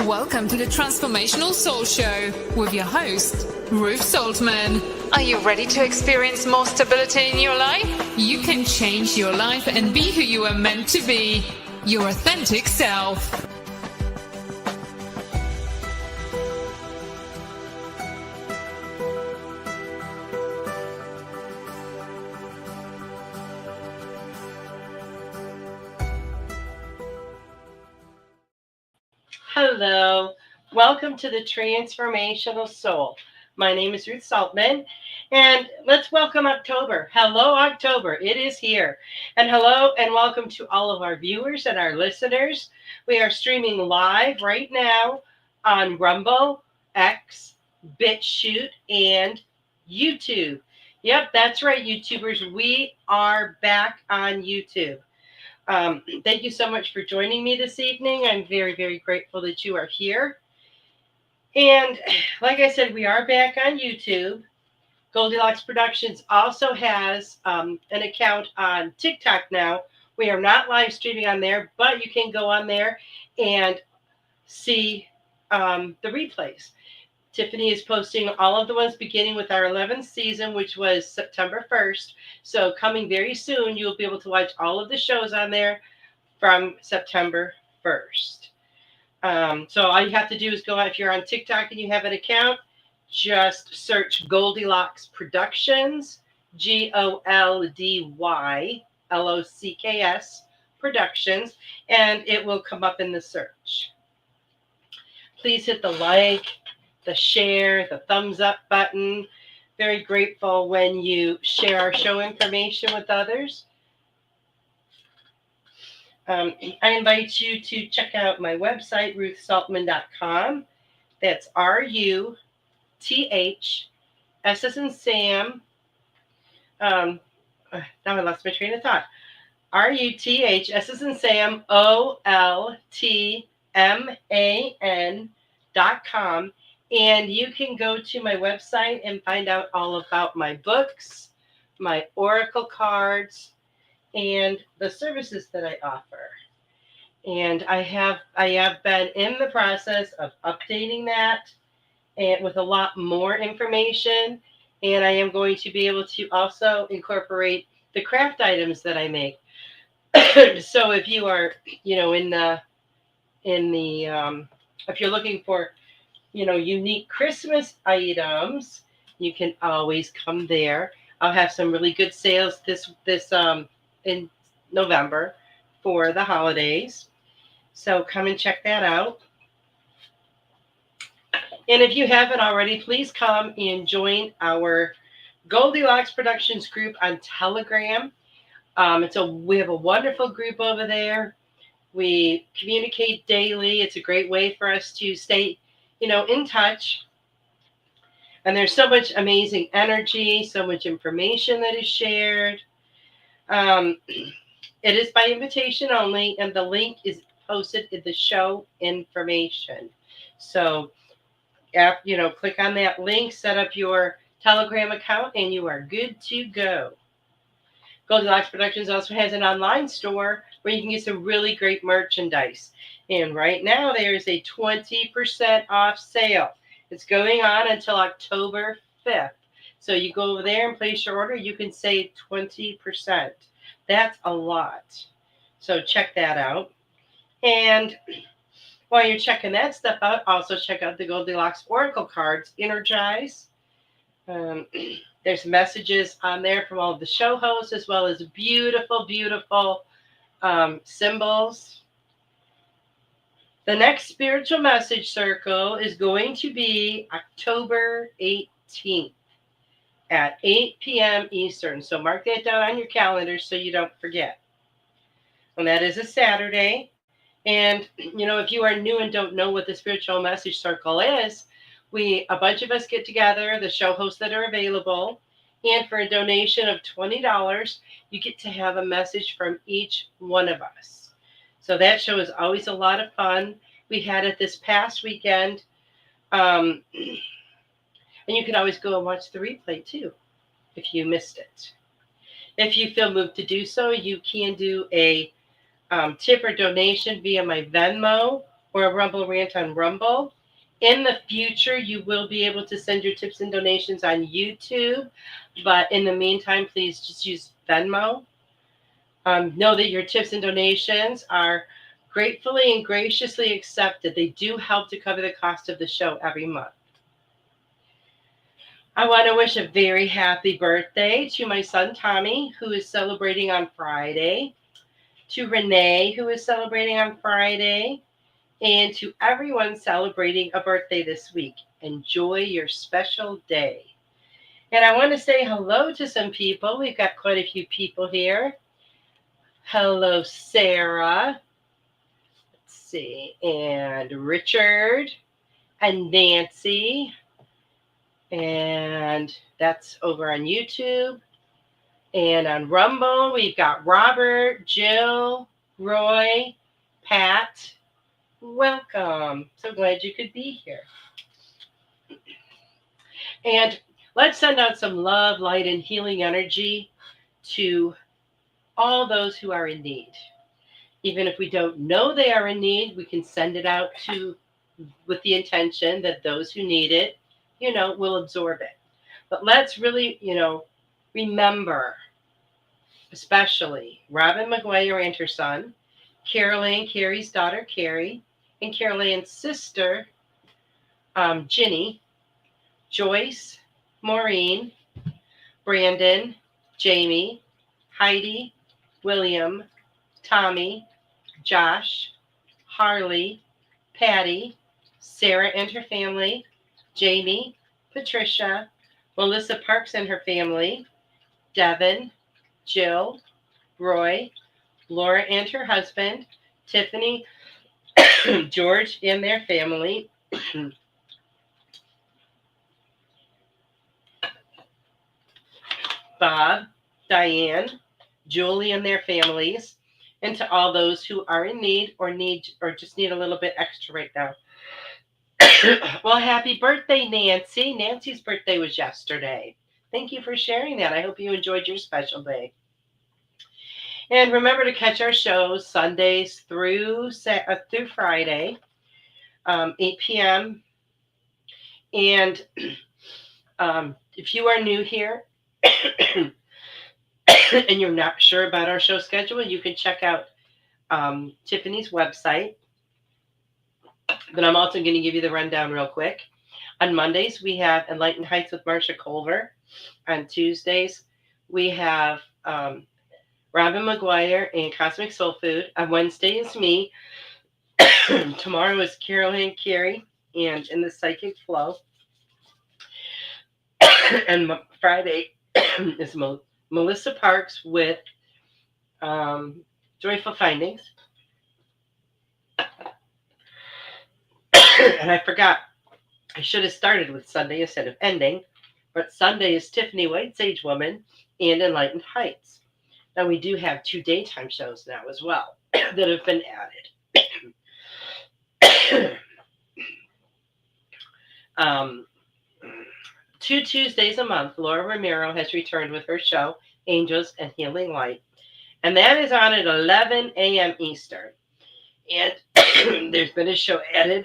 Welcome to the Transformational Soul Show with your host, Ruth Soltman. Are you ready to experience more stability in your life? You can change your life and be who you are meant to be, your authentic self. Hello, welcome to the Transformational Soul. My name is Ruth Soltman, and let's welcome October. Hello, October. It is here. And hello and welcome to all of our viewers and our listeners. We are streaming live right now on Rumble, X, BitChute, and YouTube. Yep, that's right, YouTubers. We are back on YouTube. Thank you so much for joining me this evening. I'm very, very grateful that you are here. And like I said, we are back on YouTube. Goldylocks Productions also has an account on TikTok now. We are not live streaming on there, but you can go on there and see the replays. Tiffany is posting all of the ones beginning with our 11th season, which was September 1st. So coming very soon, you'll be able to watch all of the shows on there from September 1st. So all you have to do is go out. If you're on TikTok and you have an account, just search Goldylocks Productions, GOLDYLOCKS Productions, and it will come up in the search. Please hit the like, the share, the thumbs up button. Very grateful when you share our show information with others. I invite you to check out my website, ruthsoltman.com. That's RUTH, S as in Sam. Now I lost my train of thought. RUTH, S as in Sam, OLTMAN.com. And you can go to my website and find out all about my books, my oracle cards, and the services that I offer. And I have been in the process of updating that and with a lot more information. And I am going to be able to also incorporate the craft items that I make. So if you are, if you're looking for unique Christmas items, you can always come there. I'll have some really good sales this in November for the holidays. So come and check that out. And if you haven't already, please come and join our Goldylocks Productions group on Telegram. We have a wonderful group over there. We communicate daily. It's a great way for us to stay in touch. And there's so much amazing energy, so much information that is shared. It is by invitation only, and the link is posted in the show information. So, click on that link, set up your Telegram account, and you are good to go. Goldylocks Productions also has an online store where you can get some really great merchandise. And right now, there's a 20% off sale. It's going on until October 5th. So you go over there and place your order, you can save 20%. That's a lot. So check that out. And while you're checking that stuff out, also check out the Goldylocks Oracle cards, Energize. There's messages on there from all of the show hosts, as well as beautiful, beautiful symbols. The next spiritual message circle is going to be October 18th at 8 p.m. Eastern. So mark that down on your calendar so you don't forget. And that is a Saturday. And, if you are new and don't know what the spiritual message circle is, a bunch of us get together, the show hosts that are available, and for a donation of $20, you get to have a message from each one of us. So that show is always a lot of fun. We had it this past weekend. And you can always go and watch the replay too, if you missed it. If you feel moved to do so, you can do a tip or donation via my Venmo or a Rumble Rant on Rumble. In the future, you will be able to send your tips and donations on YouTube. But in the meantime, please just use Venmo. Know that your tips and donations are gratefully and graciously accepted. They do help to cover the cost of the show every month. I want to wish a very happy birthday to my son Tommy, who is celebrating on Friday, to Renee, who is celebrating on Friday, and to everyone celebrating a birthday this week. Enjoy your special day. And I want to say hello to some people. We've got quite a few people here. Hello, Sarah. Let's see. And Richard and Nancy. And that's over on YouTube. And on Rumble, we've got Robert, Jill, Roy, Pat. Welcome. So glad you could be here. And let's send out some love, light, and healing energy to all those who are in need. Even if we don't know they are in need, we can send it out with the intention that those who need it, will absorb it. But let's really, remember, especially Robin McGuire and her son, Carol Ann Carey's daughter, Carrie, and Carol Ann's sister, Ginny, Joyce, Maureen, Brandon, Jamie, Heidi, William, Tommy, Josh, Harley, Patty, Sarah and her family, Jamie, Patricia, Melissa Parks and her family, Devin, Jill, Roy, Laura and her husband, Tiffany, George and their family, Bob, Diane, Julie and their families, and to all those who are in need or just need a little bit extra right now. Well, happy birthday, Nancy. Nancy's birthday was yesterday. Thank you for sharing that. I hope you enjoyed your special day. And remember to catch our shows Sundays through Friday, 8 p.m. And if you are new here and you're not sure about our show schedule, you can check out Tiffany's website. But I'm also going to give you the rundown real quick. On Mondays, we have Enlightened Heights with Marsha Culver. On Tuesdays, we have Robin McGuire and Cosmic Soul Food. On Wednesday is me. Tomorrow is Carol Ann Carey and In the Psychic Flow. And Friday is Melissa Parks with Joyful Findings. And I forgot, I should have started with Sunday instead of ending. But Sunday is Tiffany White Sage Woman and Enlightened Heights. Now we do have 2 daytime shows now as well that have been added. 2 Tuesdays a month, Laura Romero has returned with her show, Angels and Healing Light. And that is on at 11 a.m. Eastern. And there's been a show added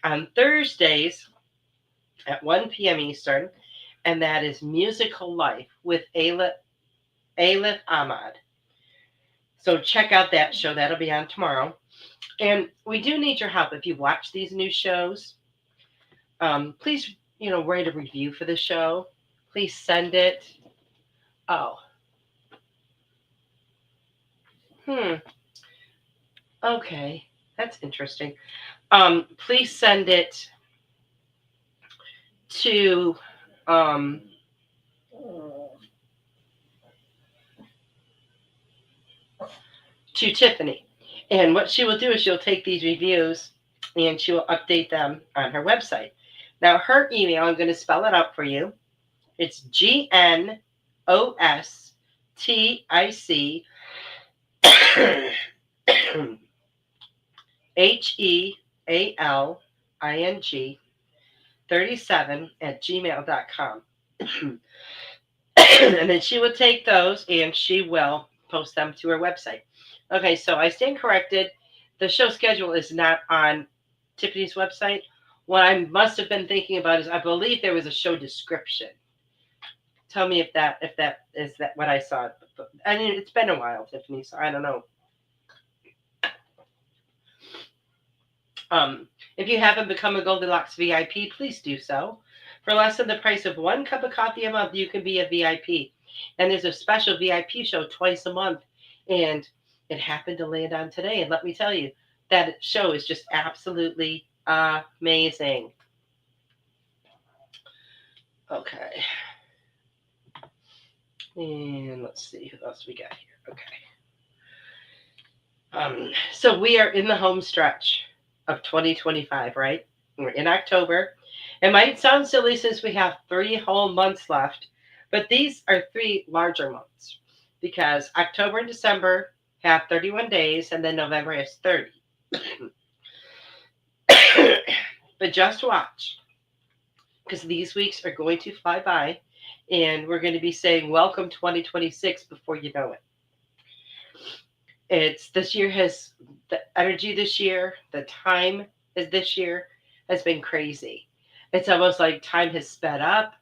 on Thursdays at 1 p.m. Eastern, and that is Musical Life with Alif Ahmad. So check out that show. That'll be on tomorrow. And we do need your help. If you watch these new shows, please, write a review for the show. Please send it. Okay. That's interesting. Please send it to Tiffany. And what she will do is she'll take these reviews and she will update them on her website. Now, her email, I'm going to spell it out for you. It's GNOSTIC HEALING 37@gmail.com. And then she will take those and she will post them to her website. Okay, so I stand corrected. the show schedule is not on Tiffany's website. What I must have been thinking about is I believe there was a show description. Tell me if that is that what I saw. I mean, it's been a while, Tiffany, so I don't know. If you haven't become a Goldylocks VIP, please do so. For less than the price of one cup of coffee a month, you can be a VIP. And there's a special VIP show twice a month. And it happened to land on today. And let me tell you, that show is just absolutely amazing. Okay. And let's see who else we got here. Okay. So we are in the home stretch of 2025, right? We're in October. It might sound silly since we have 3 whole months left, but these are 3 larger months because October and December have 31 days and then November has 30. But just watch, because these weeks are going to fly by and we're going to be saying welcome 2026 before you know it. This year has the energy this year, the time is this year has been crazy. It's almost like time has sped up.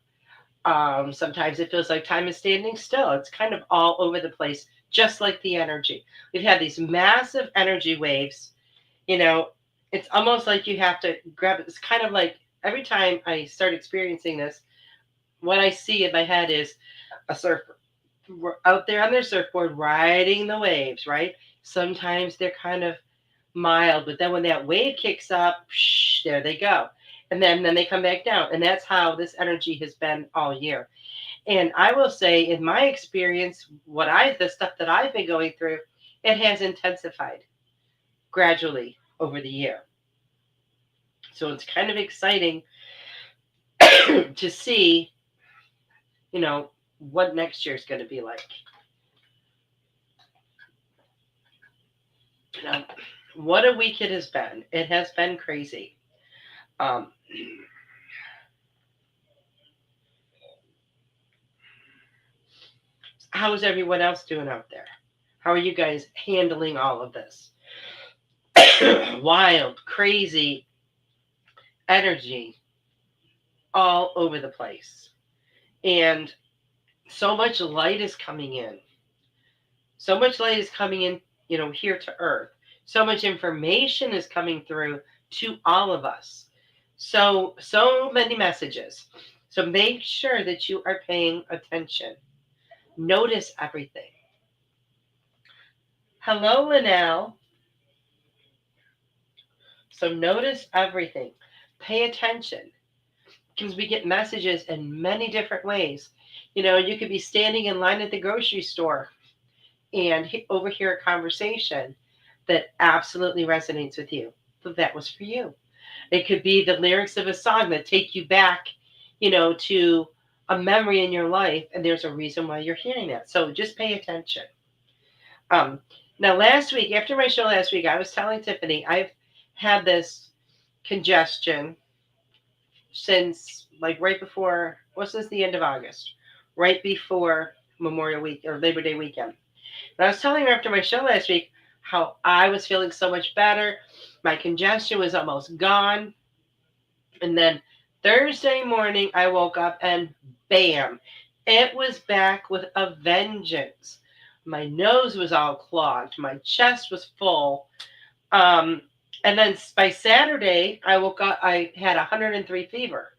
Sometimes it feels like time is standing still. It's kind of all over the place, just like the energy. We've had these massive energy waves. It's almost like you have to grab it. It's kind of like every time I start experiencing this, what I see in my head is a surfer out there on their surfboard riding the waves, right? Sometimes they're kind of mild, but then when that wave kicks up, there they go. And then they come back down. And that's how this energy has been all year. And I will say, in my experience, the stuff that I've been going through, it has intensified gradually over the year. So it's kind of exciting to see, what next year is going to be like. What a week it has been. It has been crazy. How is everyone else doing out there? How are you guys handling all of this? Wild, crazy energy all over the place. And so much light is coming in. So much light is coming in, here to Earth. So much information is coming through to all of us. So many messages. So make sure that you are paying attention. Notice everything. Hello, Linnell. So notice everything. Pay attention. Because we get messages in many different ways. You could be standing in line at the grocery store and overhear a conversation that absolutely resonates with you. So that was for you. It could be the lyrics of a song that take you back, to a memory in your life, and there's a reason why you're hearing that. So just pay attention. Now, last week, after my show last week, I was telling Tiffany I've had this congestion since right before, since the end of August, right before Memorial Week or Labor Day weekend. And I was telling her after my show last week how I was feeling so much better. My congestion was almost gone. And then Thursday morning, I woke up and bam, it was back with a vengeance. My nose was all clogged. My chest was full. And then by Saturday, I woke up, I had 103 fever.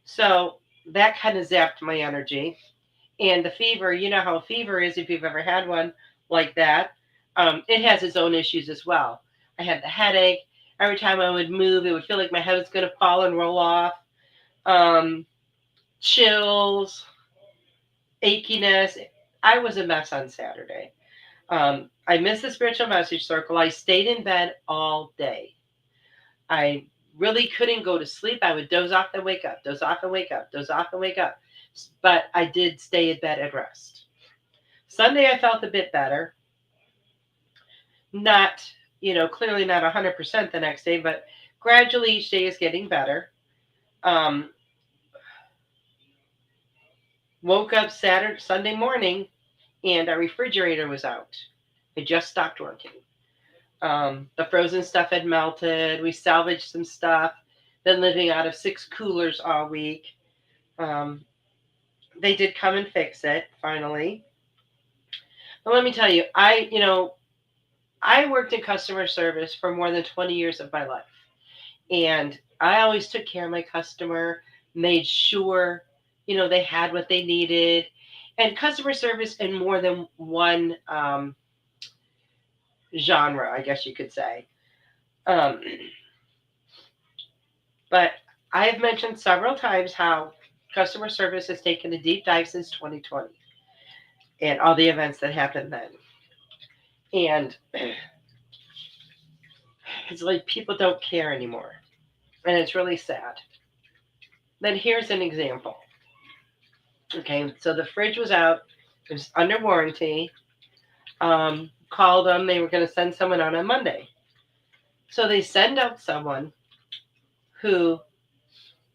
So that kind of zapped my energy. And the fever, you know how a fever is if you've ever had one like that. It has its own issues as well. I had the headache. Every time I would move, it would feel like my head was going to fall and roll off. Chills, achiness. I was a mess on Saturday. I missed the spiritual message circle. I stayed in bed all day. I really couldn't go to sleep. I would doze off and wake up, doze off and wake up, doze off and wake up. But I did stay in bed and rest. Sunday, I felt a bit better. Not, clearly not 100% the next day, but gradually each day is getting better. Woke up Sunday morning, and our refrigerator was out. It just stopped working. The frozen stuff had melted. We salvaged some stuff. Been living out of 6 coolers all week. They did come and fix it finally. But let me tell you, I worked in customer service for more than 20 years of my life. And I always took care of my customer, made sure, they had what they needed. And customer service in more than one genre, I guess you could say. But I have mentioned several times how customer service has taken a deep dive since 2020 and all the events that happened then. And it's like people don't care anymore. And it's really sad. Then here's an example. Okay, so the fridge was out. It was under warranty. Called them. They were going to send someone out on Monday. So they send out someone who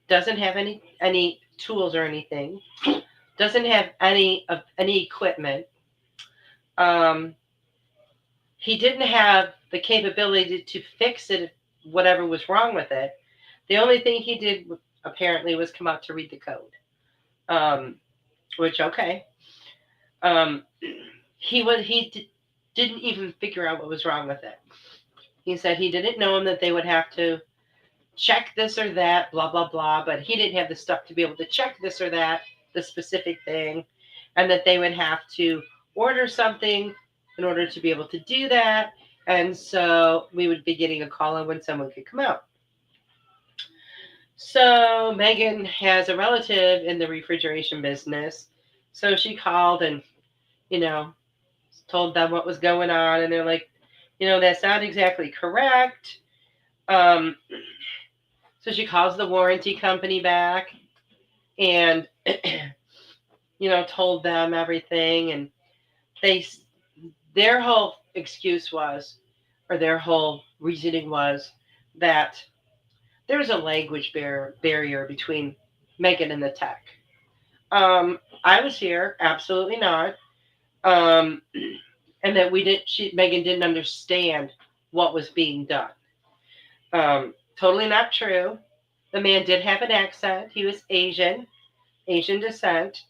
doesn't have any tools or anything, doesn't have any equipment. He didn't have the capability to fix it, whatever was wrong with it. The only thing he did apparently was come out to read the code, which okay. He didn't even figure out what was wrong with it. He said he didn't know that they would have to check this or that, blah, blah, blah, but he didn't have the stuff to be able to check this or that, the specific thing, and that they would have to order something in order to be able to do that. And so we would be getting a call on when someone could come out. So Megan has a relative in the refrigeration business. So she called and, told them what was going on. And they're like, that's not exactly correct. So she calls the warranty company back and, told them everything. And their whole excuse was, or their whole reasoning was that there was a language barrier between Megan and the tech. I was here, absolutely not. And that Megan didn't understand what was being done. Totally not true. The man did have an accent. He was Asian descent.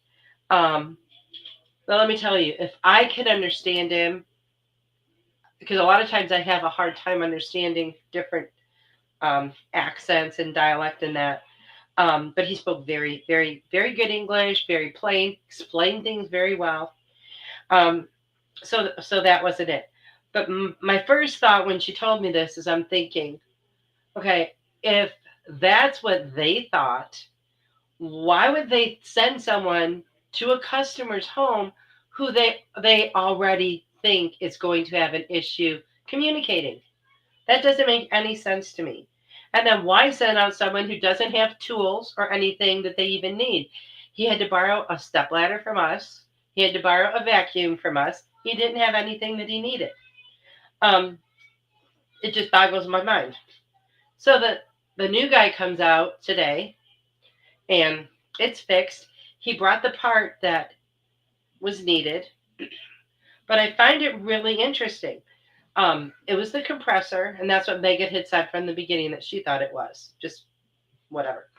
But let me tell you, if I could understand him, because a lot of times I have a hard time understanding different accents and dialect and that. But he spoke very, very, very good English, very plain, explained things very well. So that wasn't it. But my first thought when she told me this is I'm thinking, okay, if that's what they thought, why would they send someone to a customer's home who they already think is going to have an issue communicating? That doesn't make any sense to me. And then why send out someone who doesn't have tools or anything that they even need? He had to borrow a stepladder from us. He had to borrow a vacuum from us. He didn't have anything that he needed. It just boggles my mind. So the new guy comes out today and it's fixed. He brought the part that was needed. But I find it really interesting. It was the compressor, and that's what Megan had said from the beginning that she thought it was. Just whatever.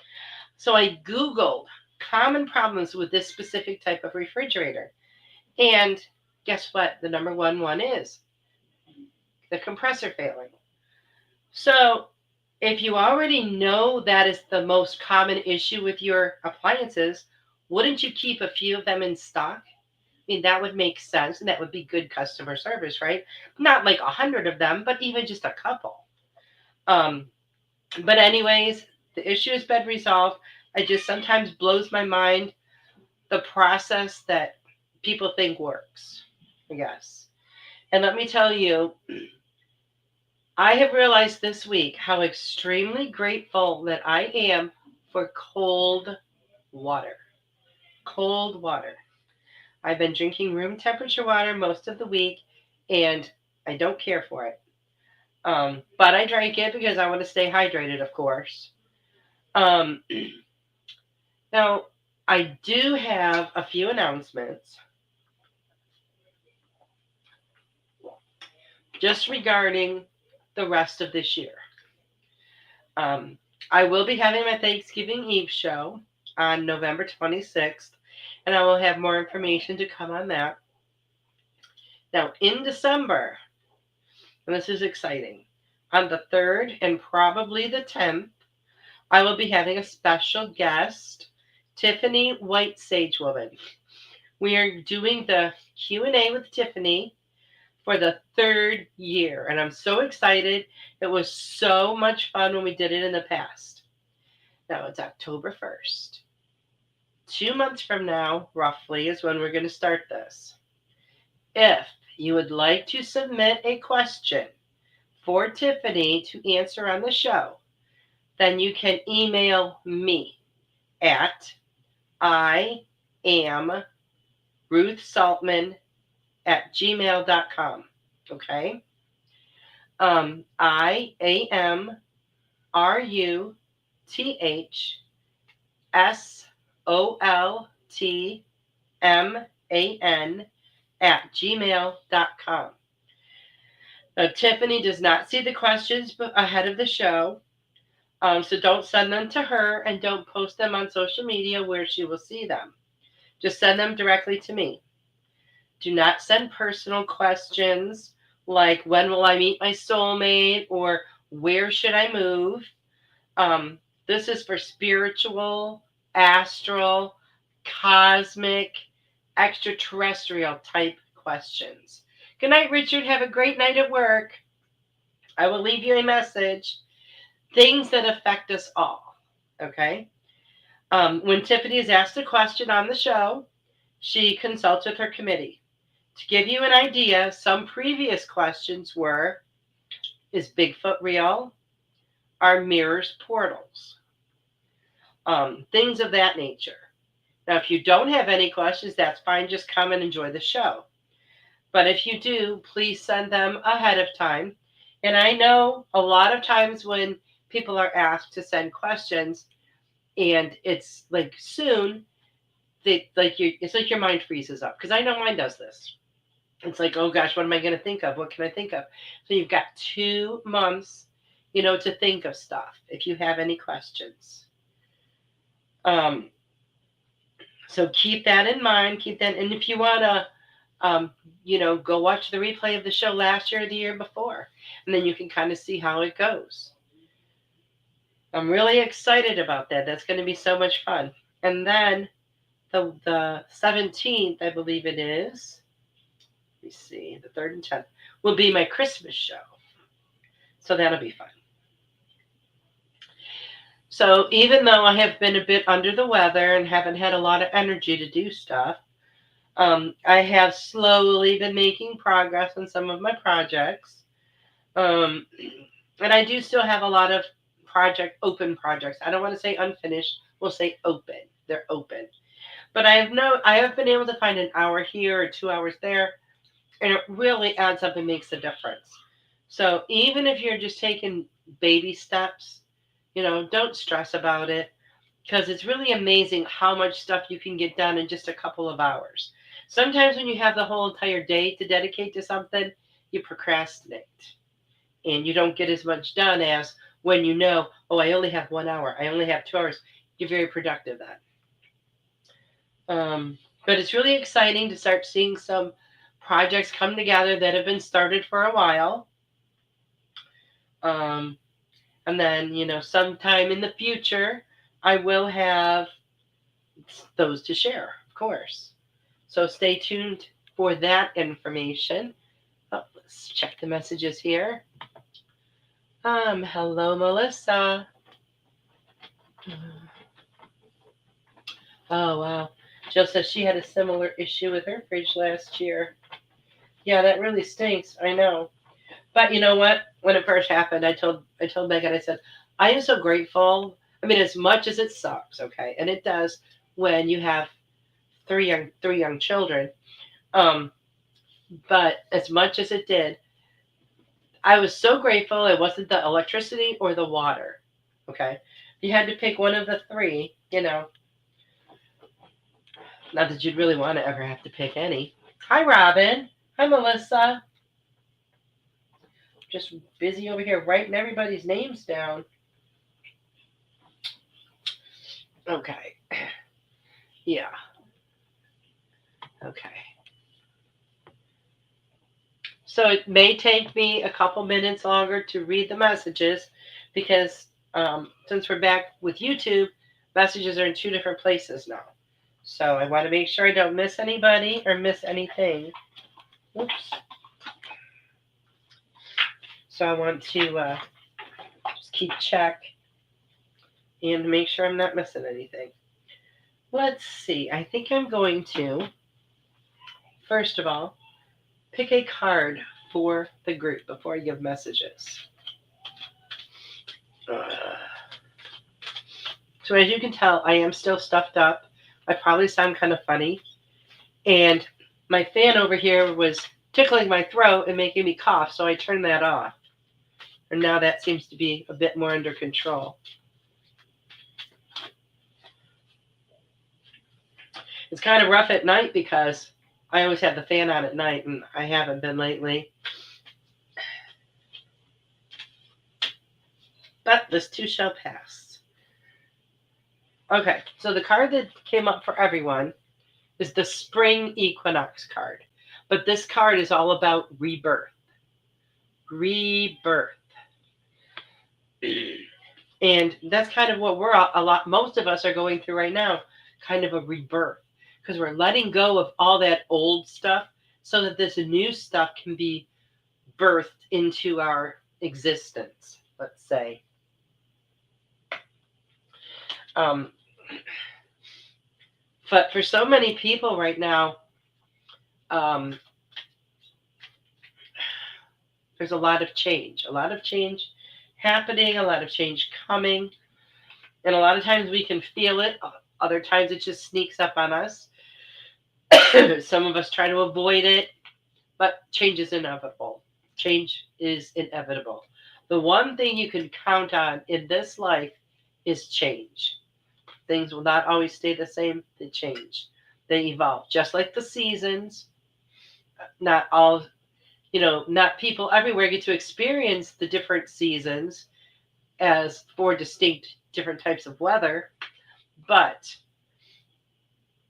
So I Googled common problems with this specific type of refrigerator. And guess what? The number one is the compressor failing. So if you already know that is the most common issue with your appliances, wouldn't you keep a few of them in stock? I mean, that would make sense, and that would be good customer service, right? Not like 100 of them, but even just a couple. But anyways, the issue has been resolved. It just sometimes blows my mind the process that people think works, I guess. And let me tell you, I have realized this week how extremely grateful that I am for cold water. Cold water. I've been drinking room temperature water most of the week, and I don't care for it. But I drank it because I want to stay hydrated, of course. Now, I do have a few announcements just regarding the rest of this year. I will be having my Thanksgiving Eve show on November 26th, and I will have more information to come on that. Now, in December, and this is exciting, on the 3rd and probably the 10th, I will be having a special guest, Tiffany White Sage Woman. We are doing the Q&A with Tiffany for the 3rd year, and I'm so excited. It was so much fun when we did it in the past. Now it's October 1st. 2 months from now, roughly, is when we're going to start this. If you would like to submit a question for Tiffany to answer on the show, then you can email me at iamruthsoltman@gmail.com. Okay? iamruthsoltman@gmail.com. Now, Tiffany does not see the questions ahead of the show, so don't send them to her and don't post them on social media where she will see them. Just send them directly to me. Do not send personal questions like when will I meet my soulmate or where should I move. This is for spiritual, astral, cosmic, extraterrestrial type questions. Good night, Richard. Have a great night at work. I will leave you a message. Things that affect us all. Okay? When Tiffany is asked a question on the show, she consults with her committee. To give you an idea, some previous questions were, is Bigfoot real? Are mirrors portals? Things of that nature. Now, if you don't have any questions, that's fine. Just come and enjoy the show. But if you do, please send them ahead of time. And I know a lot of times when people are asked to send questions and it's like soon, it's like your mind freezes up. Because I know mine does this. It's like, oh gosh, what am I going to think of? What can I think of? So you've got 2 months, to think of stuff if you have any questions. So keep that in mind. Keep that. And if you want to, go watch the replay of the show last year or the year before, and then you can kind of see how it goes. I'm really excited about that. That's going to be so much fun. And then the 17th, I believe it is. Let me see. The 3rd and 10th will be my Christmas show. So that'll be fun. So even though I have been a bit under the weather and haven't had a lot of energy to do stuff, I have slowly been making progress on some of my projects. And I do still have a lot of open projects. I don't want to say unfinished. We'll say open. They're open. But I have been able to find an hour here or 2 hours there, and it really adds up and makes a difference. So even if you're just taking baby steps, don't stress about it, because it's really amazing how much stuff you can get done in just a couple of hours. Sometimes when you have the whole entire day to dedicate to something, you procrastinate and you don't get as much done as when I only have 1 hour, I only have 2 hours. You're very productive then. But it's really exciting to start seeing some projects come together that have been started for a while. And then, sometime in the future, I will have those to share, of course. So stay tuned for that information. Let's check the messages here. Hello, Melissa. Oh, wow. Jill says she had a similar issue with her fridge last year. Yeah, that really stinks. I know. But you know what? When it first happened, I told Megan, I said, I am so grateful. I mean, as much as it sucks, okay, and it does when you have three young children. But as much as it did, I was so grateful it wasn't the electricity or the water. Okay, you had to pick one of the three. Not that you'd really want to ever have to pick any. Hi, Robin. Hi, Melissa. just busy over here writing everybody's names down. Okay. Yeah. Okay. So it may take me a couple minutes longer to read the messages because since we're back with YouTube, messages are in 2 different places now. So I want to make sure I don't miss anybody or miss anything. Oops. So I want to just keep check and make sure I'm not missing anything. Let's see. I think I'm going to, first of all, pick a card for the group before I give messages. So as you can tell, I am still stuffed up. I probably sound kind of funny. And my fan over here was tickling my throat and making me cough, so I turned that off. And now that seems to be a bit more under control. It's kind of rough at night because I always have the fan on at night, and I haven't been lately. But this too shall pass. Okay, so the card that came up for everyone is the Spring Equinox card. But this card is all about rebirth. Rebirth. And that's kind of what most of us are going through right now, kind of a rebirth. Because we're letting go of all that old stuff so that this new stuff can be birthed into our existence, let's say. But for so many people right now, there's a lot of change happening, a lot of change coming. And a lot of times we can feel it. Other times it just sneaks up on us. Some of us try to avoid it, but change is inevitable. Change is inevitable. The one thing you can count on in this life is change. Things will not always stay the same. They change. They evolve. Just like the seasons. Not people everywhere get to experience the different seasons as 4 distinct different types of weather, but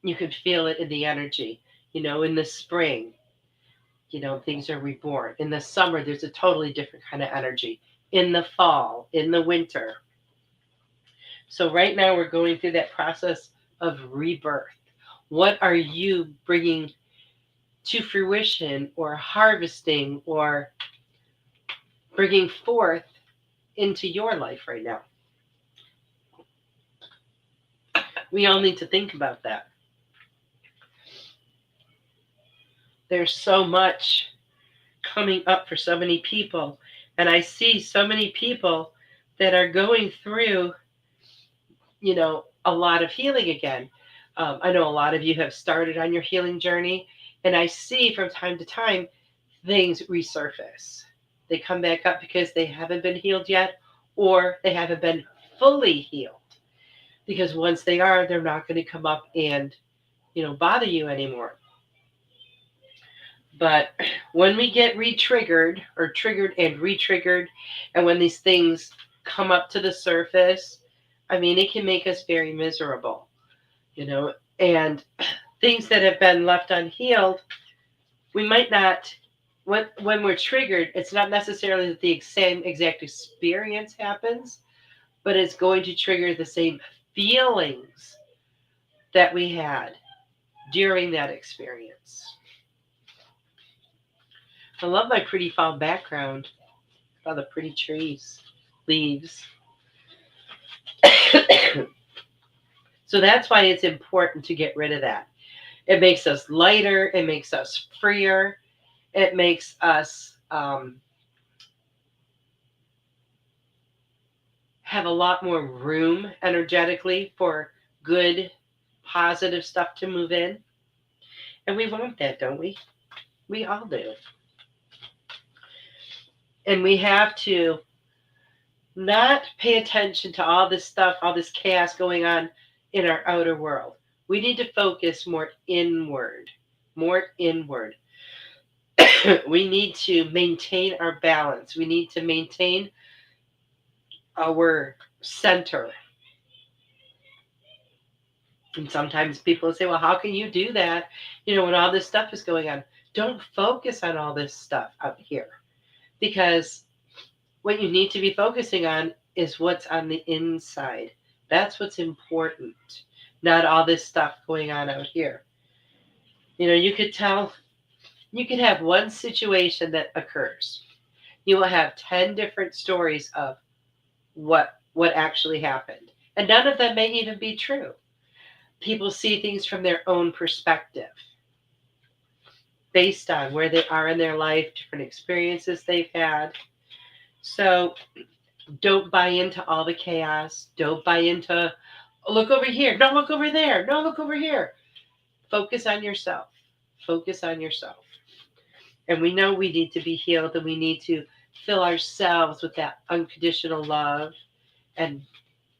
you can feel it in the energy. In the spring, things are reborn. In the summer, there's a totally different kind of energy. In the fall, in the winter. So right now we're going through that process of rebirth. What are you bringing to fruition or harvesting or bringing forth into your life right now? We all need to think about that. There's so much coming up for so many people. And I see so many people that are going through, a lot of healing again. I know a lot of you have started on your healing journey. And I see from time to time things resurface. They come back up because they haven't been healed yet, or they haven't been fully healed. Because once they are, they're not going to come up and, bother you anymore. But when we get re-triggered or triggered and re-triggered, and when these things come up to the surface, it can make us very miserable, and things that have been left unhealed, we might not, when we're triggered, it's not necessarily that the same exact experience happens, but it's going to trigger the same feelings that we had during that experience. I love my pretty fall background. All the pretty trees, leaves. So that's why it's important to get rid of that. It makes us lighter. It makes us freer. It makes us have a lot more room energetically for good, positive stuff to move in. And we want that, don't we? We all do. And we have to not pay attention to all this stuff, all this chaos going on in our outer world. We need to focus more inward, we need to maintain our balance. We need to maintain our center. And sometimes people say, well, how can you do that? When all this stuff is going on. Don't focus on all this stuff out here, because what you need to be focusing on is what's on the inside. That's what's important, not all this stuff going on out here. You could have one situation that occurs. You will have 10 different stories of what actually happened. And none of them may even be true. People see things from their own perspective, based on where they are in their life, different experiences they've had. So don't buy into all the chaos. Don't buy into, look over here. No, look over there. No, look over here. Focus on yourself. Focus on yourself. And we know we need to be healed, and we need to fill ourselves with that unconditional love and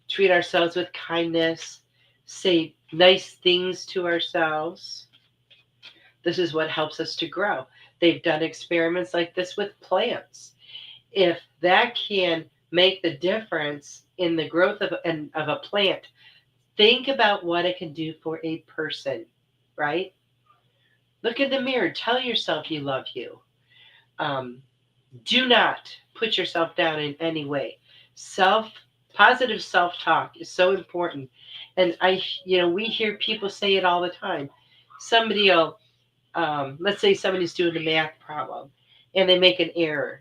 treat ourselves with kindness, say nice things to ourselves. This is what helps us to grow. They've done experiments like this with plants. If that can make the difference in the growth of a plant, think about what it can do for a person, right? Look in the mirror. Tell yourself you love you. Do not put yourself down in any way. Positive self-talk is so important. And we hear people say it all the time. Somebody will, let's say somebody's doing a math problem and they make an error.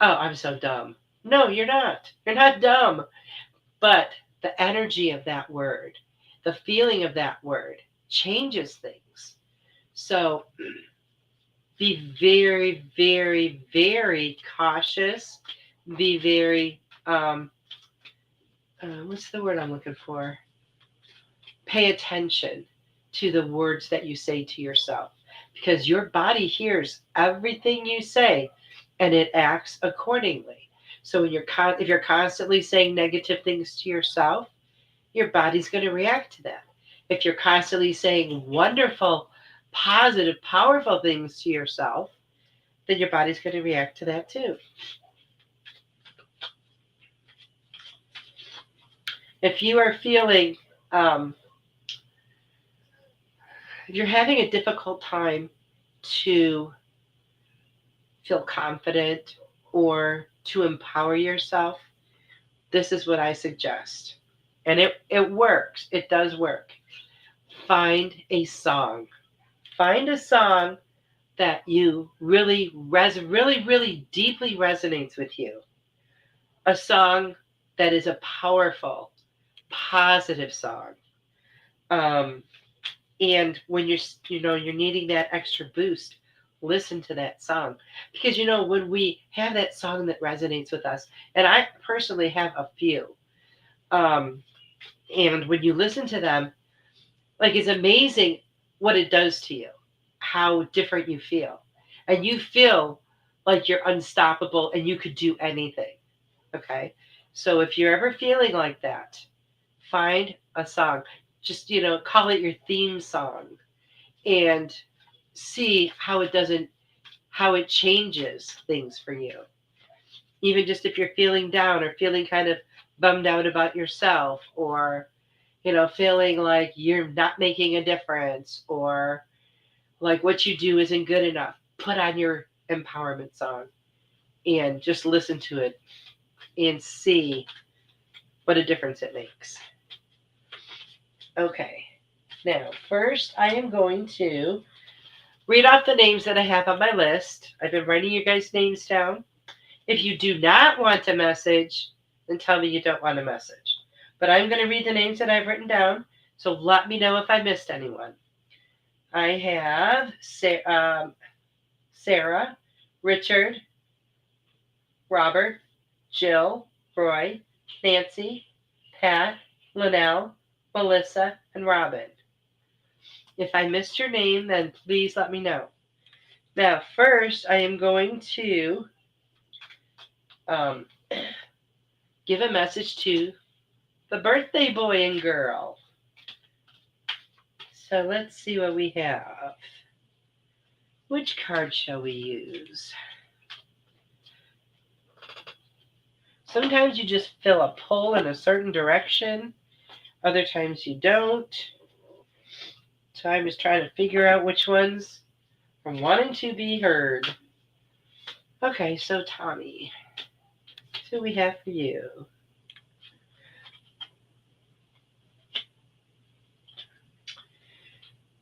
Oh, I'm so dumb. No, you're not. You're not dumb. But the energy of that word, the feeling of that word changes things. So be very, very, very cautious. Be very, what's the word I'm looking for? Pay attention to the words that you say to yourself, because your body hears everything you say and it acts accordingly. So when if you're constantly saying negative things to yourself, your body's going to react to that. If you're constantly saying wonderful, positive, powerful things to yourself, then your body's going to react to that too. If you are feeling, if you're having a difficult time to feel confident or to empower yourself, this is what I suggest. And it works. It does work. Find a song. Find a song that you really deeply resonates with you. A song that is a powerful, positive song. And when you're needing that extra boost, listen to that song. Because when we have that song that resonates with us, and I personally have a few, and when you listen to them, like, it's amazing what it does to you, how different you feel. And you feel like you're unstoppable and you could do anything. Okay? So if you're ever feeling like that, find a song. Just, call it your theme song and see how it changes things for you. Even just if you're feeling down or feeling kind of bummed out about yourself, or feeling like you're not making a difference, or like what you do isn't good enough, put on your empowerment song and just listen to it and see what a difference it makes. Okay, now first I am going to read off the names that I have on my list. I've been writing you guys' names down. If you do not want a message, then tell me you don't want a message. But I'm going to read the names that I've written down, so let me know if I missed anyone. I have Sarah, Richard, Robert, Jill, Roy, Nancy, Pat, Linnell, Melissa, and Robin. If I missed your name, then please let me know. Now, first, I am going to give a message to the birthday boy and girl. So let's see what we have. Which card shall we use? Sometimes you just feel a pull in a certain direction. Other times you don't. So I'm just trying to figure out which ones are wanting to be heard. Okay, so Tommy, what do we have for you?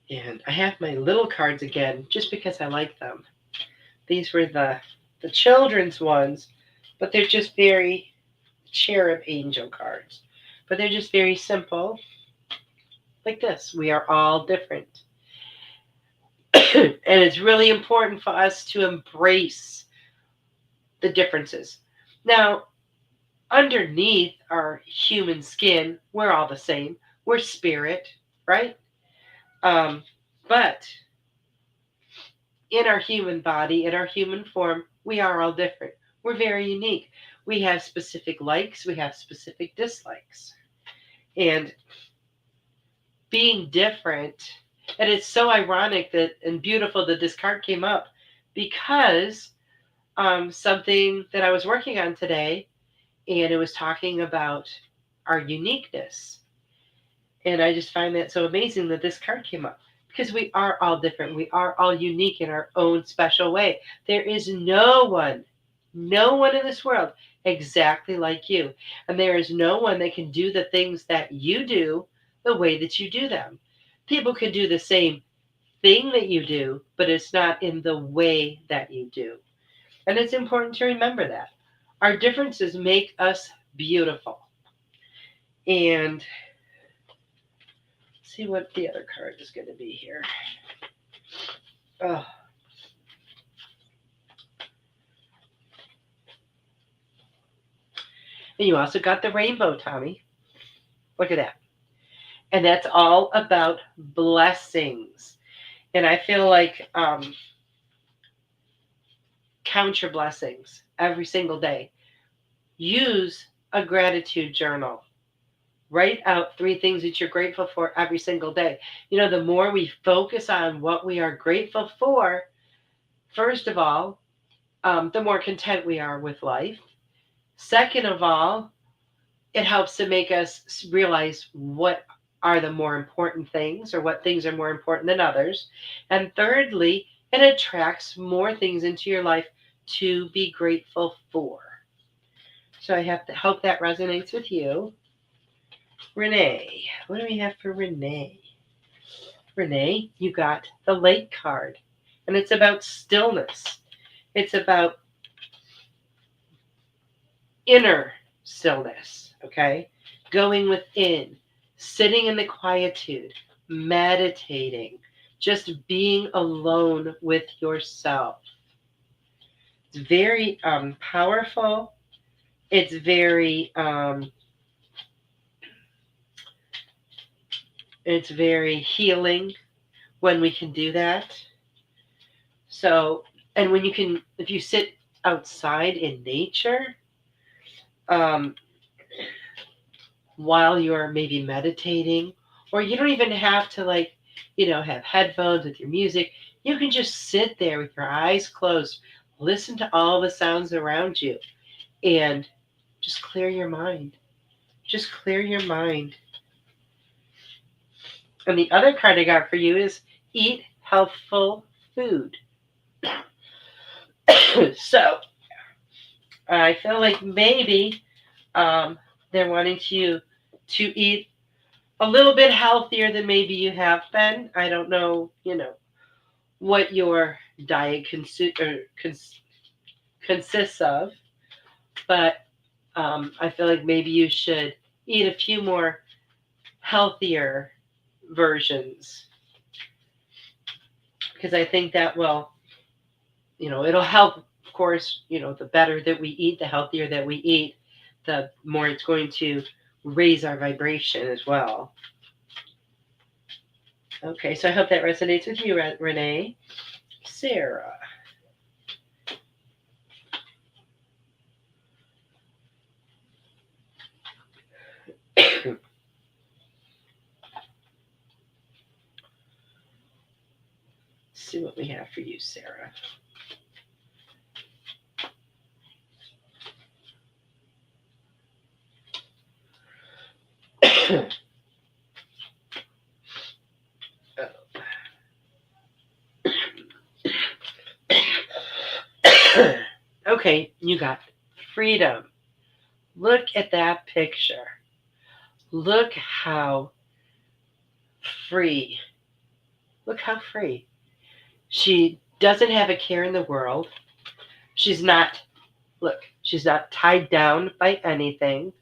And I have my little cards again, just because I like them. These were the children's ones, but they're just very cherub angel cards. But they're just very simple, like this. We are all different. And it's really important for us to embrace the differences. Now, underneath our human skin, we're all the same. We're spirit, right? But in our human body, in our human form, we are all different. We're very unique. We have specific likes, we have specific dislikes. And being different, and it's so ironic that and beautiful that this card came up because something that I was working on today, and it was talking about our uniqueness. And I just find that so amazing that this card came up because we are all different. We are all unique in our own special way. There is no one in this world exactly like you. And there is no one that can do the things that you do the way that you do them. People can do the same thing that you do, but it's not in the way that you do. And it's important to remember that. Our differences make us beautiful. And see what the other card is going to be here. Oh. And you also got the rainbow, Tommy. Look at that. And that's all about blessings. And I feel like count your blessings every single day. Use a gratitude journal. Write out 3 things that you're grateful for every single day. You know, the more we focus on what we are grateful for, first of all, the more content we are with life. Second of all, it helps to make us realize what are the more important things or what things are more important than others. And thirdly, it attracts more things into your life to be grateful for. So I have to hope that resonates with you. Renee, what do we have for Renee? Renee, you got the lake card, and it's about stillness. It's about inner stillness, okay? Going within, sitting in the quietude, meditating, just being alone with yourself. It's very powerful. It's very healing when we can do that. So, and when you can, if you sit outside in nature, while you're maybe meditating, or you don't even have to have headphones with your music. You can just sit there with your eyes closed, listen to all the sounds around you, and just clear your mind. Just clear your mind. And the other card I got for you is eat healthful food. So I feel like maybe they're wanting you to eat a little bit healthier than maybe you have been. I don't know, what your diet consists of, but I feel like maybe you should eat a few more healthier versions, because I think that will, it'll help. Of course, the better that we eat, the healthier that we eat, the more it's going to raise our vibration as well. Okay, so I hope that resonates with you, Renee. Sarah. See what what we have for you, Sarah. Okay, you got freedom. Look at that picture. Look how free. Look how free. She doesn't have a care in the world. She's not tied down by anything,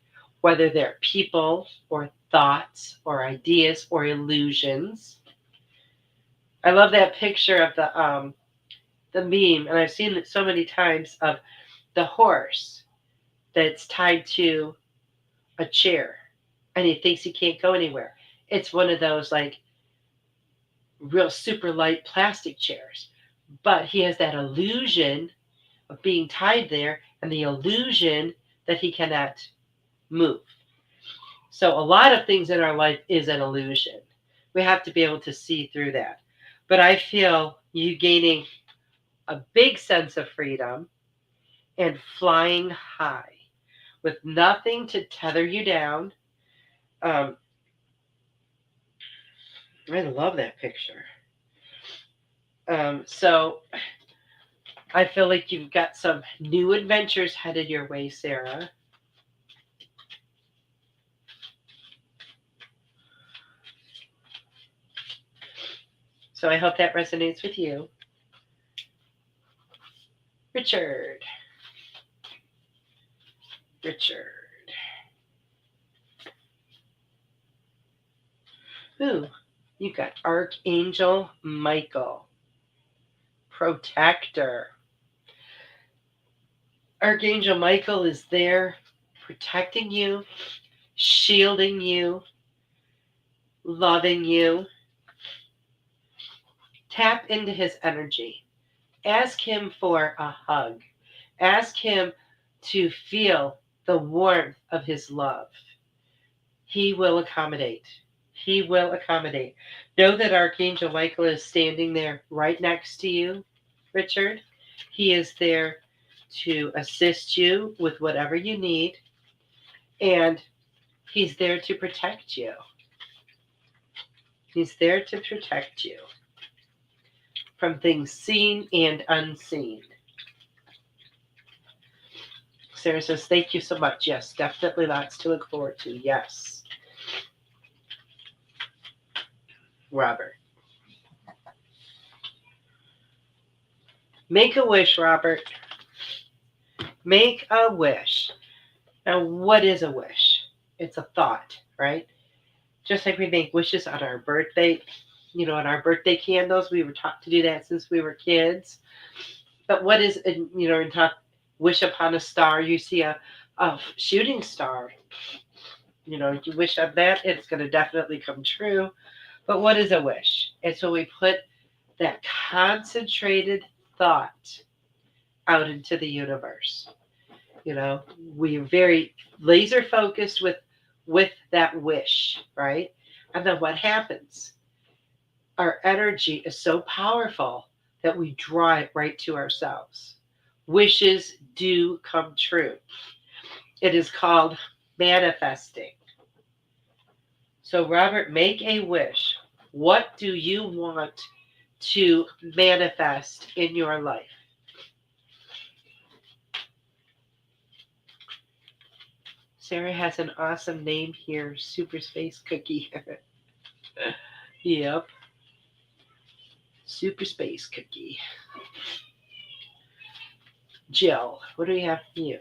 whether they're people or thoughts or ideas or illusions. I love that picture of the meme, and I've seen it so many times, of the horse that's tied to a chair and he thinks he can't go anywhere. It's one of those like real super light plastic chairs, but he has that illusion of being tied there and the illusion that he cannot move. So a lot of things in our life is an illusion. We have to be able to see through that. But I feel you gaining a big sense of freedom and flying high with nothing to tether you down. I love that picture. So I feel like you've got some new adventures headed your way, Sarah. So I hope that resonates with you. Richard. Ooh, you got Archangel Michael, protector. Archangel Michael is there protecting you, shielding you, loving you. Tap into his energy. Ask him for a hug. Ask him to feel the warmth of his love. He will accommodate. He will accommodate. Know that Archangel Michael is standing there right next to you, Richard. He is there to assist you with whatever you need, and he's there to protect you. He's there to protect you from things seen and unseen. Sarah says, thank you so much. Yes, definitely lots to look forward to. Yes. Robert. Make a wish, Robert. Make a wish. Now, what is a wish? It's a thought, right? Just like we make wishes on our birthday, on our birthday candles. We were taught to do that since we were kids. But what is, in top wish upon a star, you see a shooting star. You wish on that, it's going to definitely come true. But what is a wish? It's when we put that concentrated thought out into the universe. We're very laser focused with that wish, right? And then what happens? Our energy is so powerful that we draw it right to ourselves. Wishes do come true. It is called manifesting. So, Robert, make a wish. What do you want to manifest in your life? Sarah has an awesome name here, Super Space Cookie. Yep. Super Space Cookie. Jill, what do we have for you?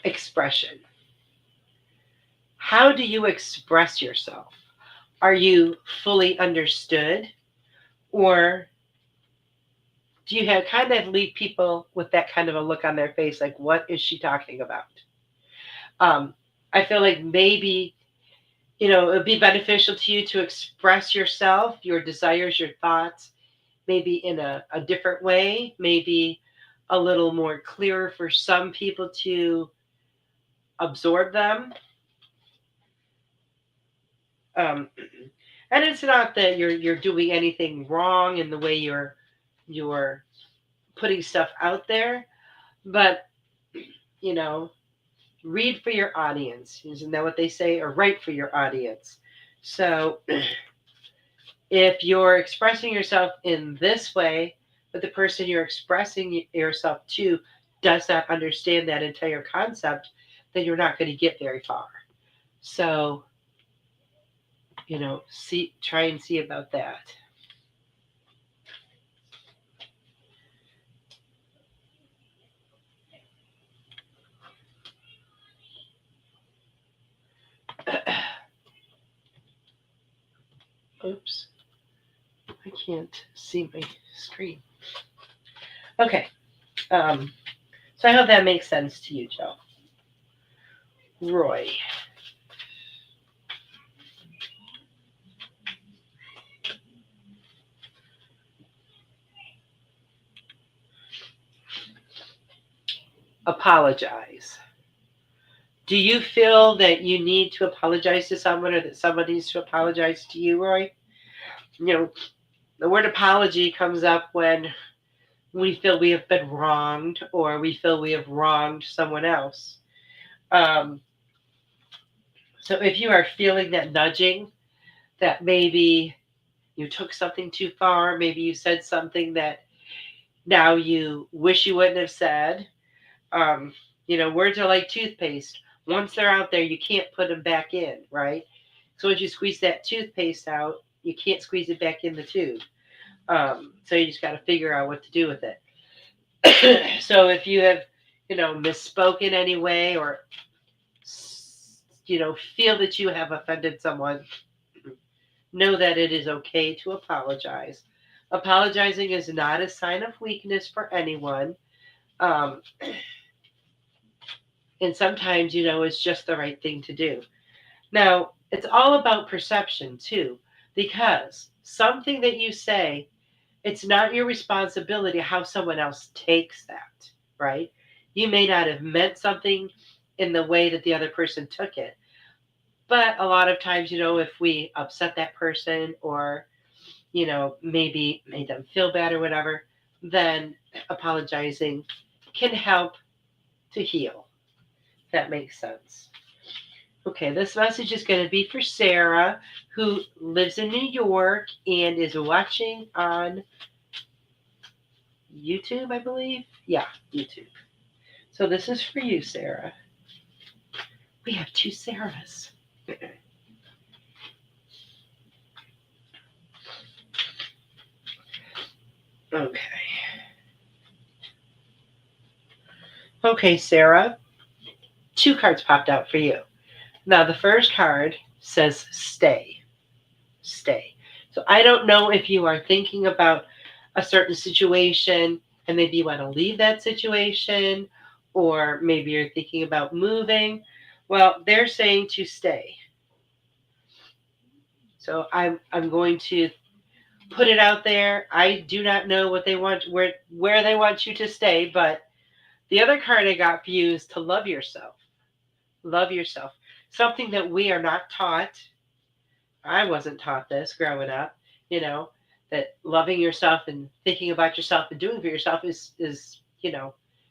Expression. How do you express yourself? Are you fully understood? Or do you kind of leave people with that kind of a look on their face, like, what is she talking about? I feel like maybe, it would be beneficial to you to express yourself, your desires, your thoughts, maybe in a different way, maybe a little more clearer for some people to absorb them. And it's not that you're doing anything wrong in the way you're putting stuff out there, but read for your audience. Isn't that what they say? Or write for your audience. So if you're expressing yourself in this way, but the person you're expressing yourself to does not understand that entire concept, then you're not going to get very far. So, try and see about that. Oops. I can't see my screen. Okay. So I hope that makes sense to you, Joe. Roy. Apologize. Do you feel that you need to apologize to someone, or that someone needs to apologize to you, Roy? The word apology comes up when we feel we have been wronged, or we feel we have wronged someone else. So if you are feeling that nudging, that maybe you took something too far, maybe you said something that now you wish you wouldn't have said. Words are like toothpaste. Once they're out there, you can't put them back in, right? So once you squeeze that toothpaste out, you can't squeeze it back in the tube. So you just got to figure out what to do with it. So if you have, misspoken anyway, or, feel that you have offended someone, know that it is okay to apologize. Apologizing is not a sign of weakness for anyone. And sometimes, it's just the right thing to do. Now, it's all about perception too, because something that you say, it's not your responsibility how someone else takes that, right? You may not have meant something in the way that the other person took it. But a lot of times, if we upset that person, or, maybe made them feel bad or whatever, then apologizing can help to heal. If that makes sense. Okay, this message is going to be for Sarah, who lives in New York and is watching on YouTube, I believe. Yeah, YouTube. So this is for you, Sarah. We have two Sarahs. Okay. Okay, Sarah. Two cards popped out for you. Now, the first card says stay. Stay. So I don't know if you are thinking about a certain situation and maybe you want to leave that situation, or maybe you're thinking about moving. Well, they're saying to stay. So I'm going to put it out there. I do not know what they want, where they want you to stay, but the other card I got for you is to love yourself. Love yourself. Something that we are not taught. I wasn't taught this growing up, that loving yourself and thinking about yourself and doing for yourself is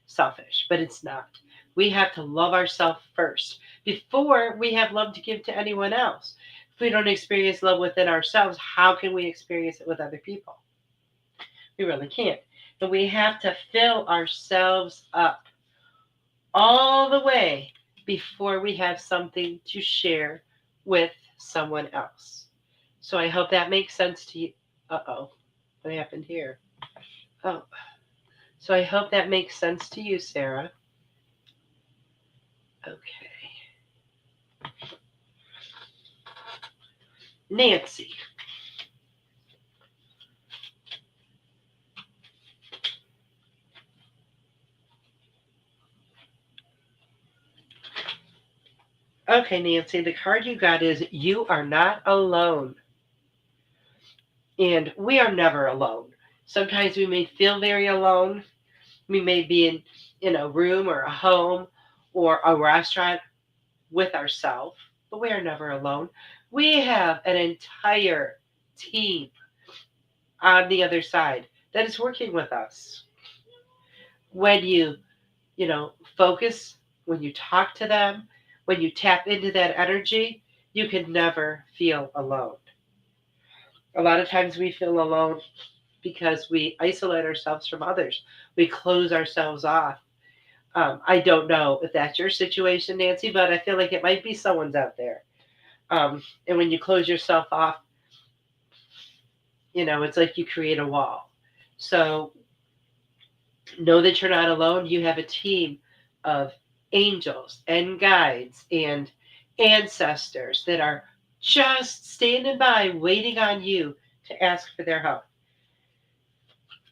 selfish, but it's not. We have to love ourselves first before we have love to give to anyone else. If we don't experience love within ourselves, how can we experience it with other people? We really can't. And we have to fill ourselves up all the way before we have something to share with someone else. So I hope that makes sense to you. Uh-oh, what happened here? Oh, so I hope that makes sense to you, Sarah. Okay. Nancy. Okay, Nancy, the card you got is you are not alone. And we are never alone. Sometimes we may feel very alone. We may be in a room or a home or a restaurant with ourselves, but we are never alone. We have an entire team on the other side that is working with us. When you focus, when you talk to them, when you tap into that energy, you can never feel alone. A lot of times we feel alone because we isolate ourselves from others. We close ourselves off. I don't know if that's your situation, Nancy, but I feel like it might be someone's out there. And when you close yourself off, it's like you create a wall. So know that you're not alone. You have a team of angels and guides and ancestors that are just standing by, waiting on you to ask for their help.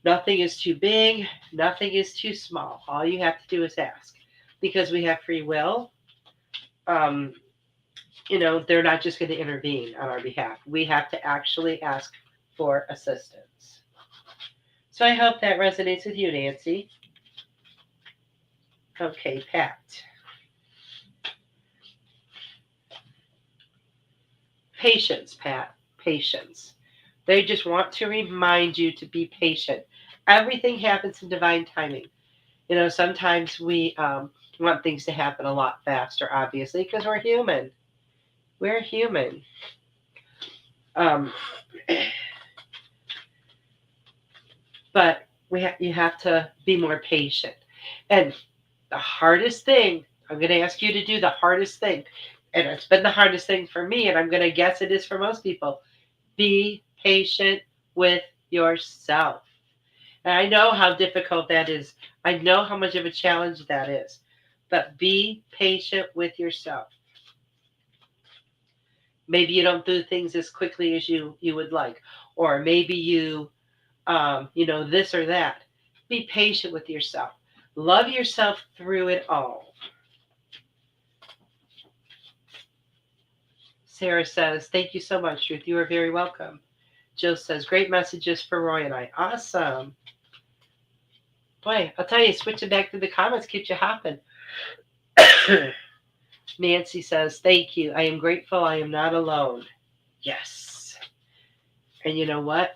Nothing is too big, nothing is too small. All you have to do is ask. Because we have free will, they're not just going to intervene on our behalf. We have to actually ask for assistance. So I hope that resonates with you, Nancy. Okay, Pat. Patience, Pat. Patience. They just want to remind you to be patient. Everything happens in divine timing. Sometimes we want things to happen a lot faster, obviously, because we're human. We're human. But you have to be more patient. And the hardest thing, I'm going to ask you to do the hardest thing, and it's been the hardest thing for me, and I'm going to guess it is for most people. Be patient with yourself. And I know how difficult that is. I know how much of a challenge that is. But be patient with yourself. Maybe you don't do things as quickly as you would like. Or maybe you this or that. Be patient with yourself. Love yourself through it all. Sarah says, thank you so much, Ruth. You are very welcome. Jill says, great messages for Roy and I. Awesome. Boy, I'll tell you, switching back to the comments keeps you hopping. Nancy says, thank you. I am grateful I am not alone. Yes. And you know what?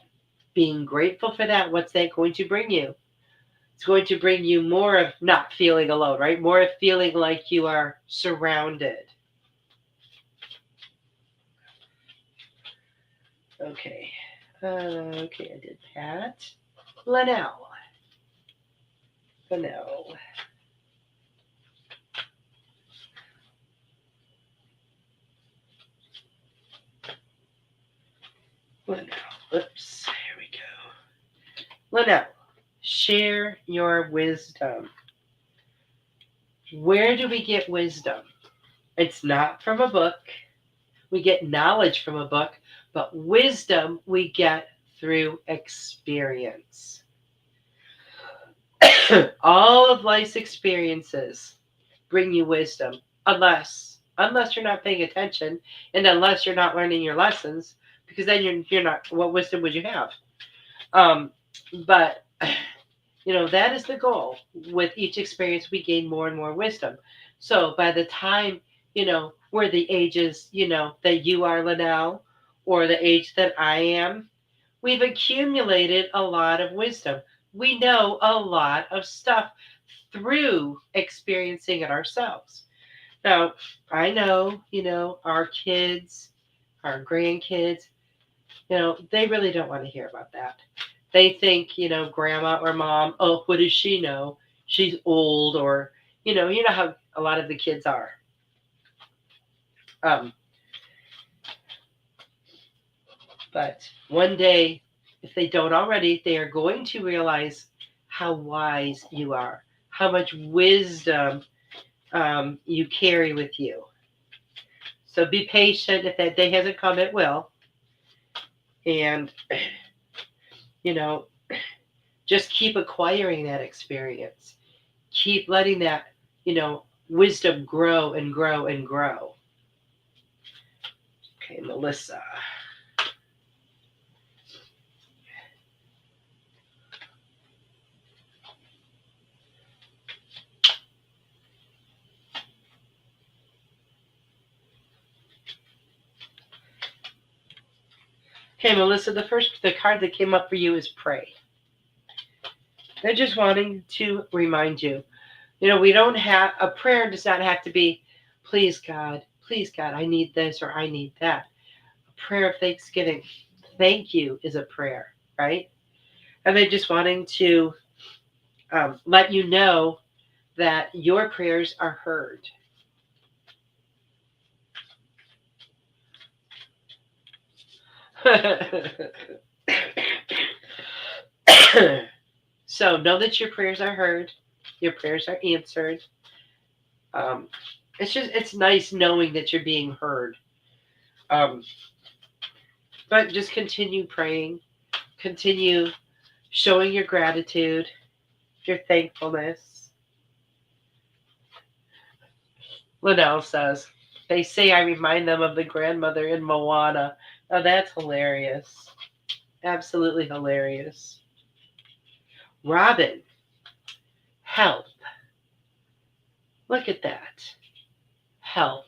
Being grateful for that, what's that going to bring you? It's going to bring you more of not feeling alone, right? More of feeling like you are surrounded. Okay. Okay, I did that. Linnell. Linnell. Oops, here we go. Linnell, share your wisdom. Where do we get wisdom? It's not from a book. We get knowledge from a book, but wisdom we get through experience. All of life's experiences bring you wisdom, unless you're not paying attention and unless you're not learning your lessons, because then you're not. What wisdom would you have? But that is the goal. With each experience, we gain more and more wisdom. So by the time we're the ages that you are, Linnell, or the age that I am, we've accumulated a lot of wisdom. We know a lot of stuff through experiencing it ourselves. Now, I know, our kids, our grandkids, they really don't want to hear about that. They think, grandma or mom, oh, what does she know? She's old, or, you know how a lot of the kids are. But one day, if they don't already, they are going to realize how wise you are, how much wisdom you carry with you. So be patient. If that day hasn't come, it will. And, just keep acquiring that experience. Keep letting that, wisdom grow and grow and grow. Okay, Melissa. Okay, Melissa, the card that came up for you is pray. They're just wanting to remind you. We don't have, a prayer does not have to be, please God, I need this or I need that. A prayer of thanksgiving. Thank you is a prayer, right? And they're just wanting to let you know that your prayers are heard. So know that your prayers are heard. Your prayers are answered. It's nice knowing that you're being heard. But just continue praying. Continue showing your gratitude, your thankfulness. Liddell says, they say I remind them of the grandmother in Moana. Oh, that's hilarious. Absolutely hilarious. Robin, health. Look at that. Health.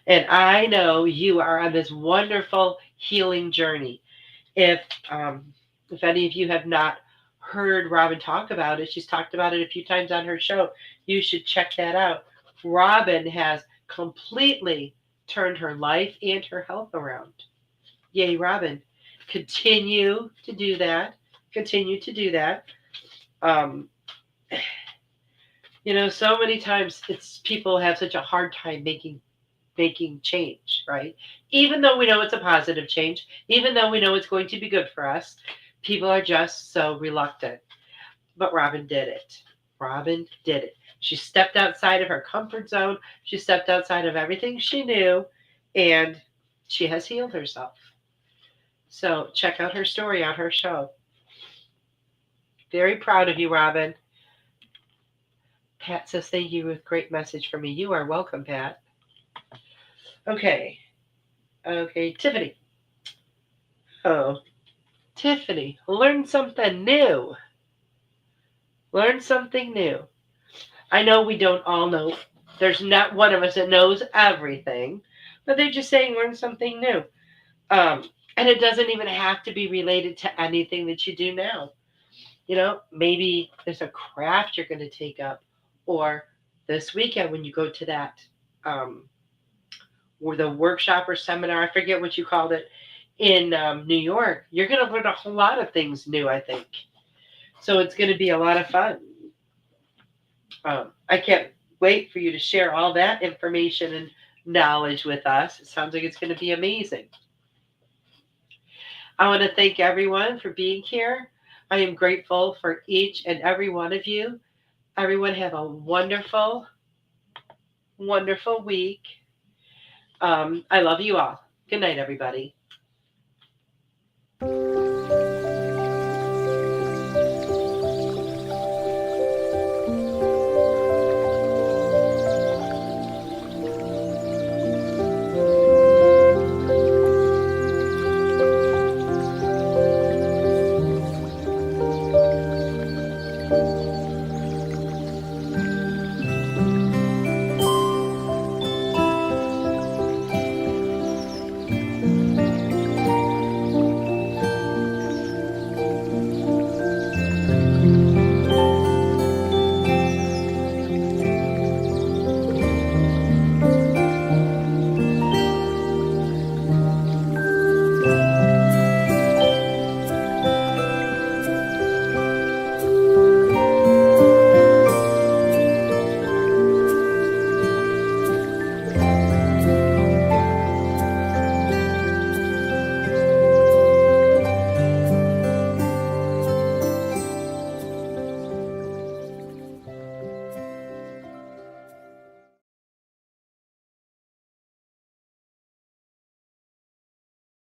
And I know you are on this wonderful healing journey. If any of you have not heard Robin talk about it, she's talked about it a few times on her show. You should check that out. Robin has completely turned her life and her health around. Yay, Robin. Continue to do that. Continue to do that. So many times people have such a hard time making change, right? Even though we know it's a positive change, even though we know it's going to be good for us, people are just so reluctant. But Robin did it. Robin did it. She stepped outside of her comfort zone. She stepped outside of everything she knew, and she has healed herself. So check out her story on her show. Very proud of you, Robin. Pat says, thank you with great message for me. You are welcome, Pat. Okay, Tiffany. Oh, Tiffany, learn something new. Learn something new. I know we don't all know. There's not one of us that knows everything, but they're just saying learn something new. And it doesn't even have to be related to anything that you do now. Maybe there's a craft you're going to take up, or this weekend when you go to that or the workshop or seminar, I forget what you called it, in New York, you're going to learn a whole lot of things new, I think. So it's going to be a lot of fun. I can't wait for you to share all that information and knowledge with us. It sounds like it's going to be amazing. I want to thank everyone for being here. I am grateful for each and every one of you. Everyone have a wonderful, wonderful week. I love you all. Good night, everybody.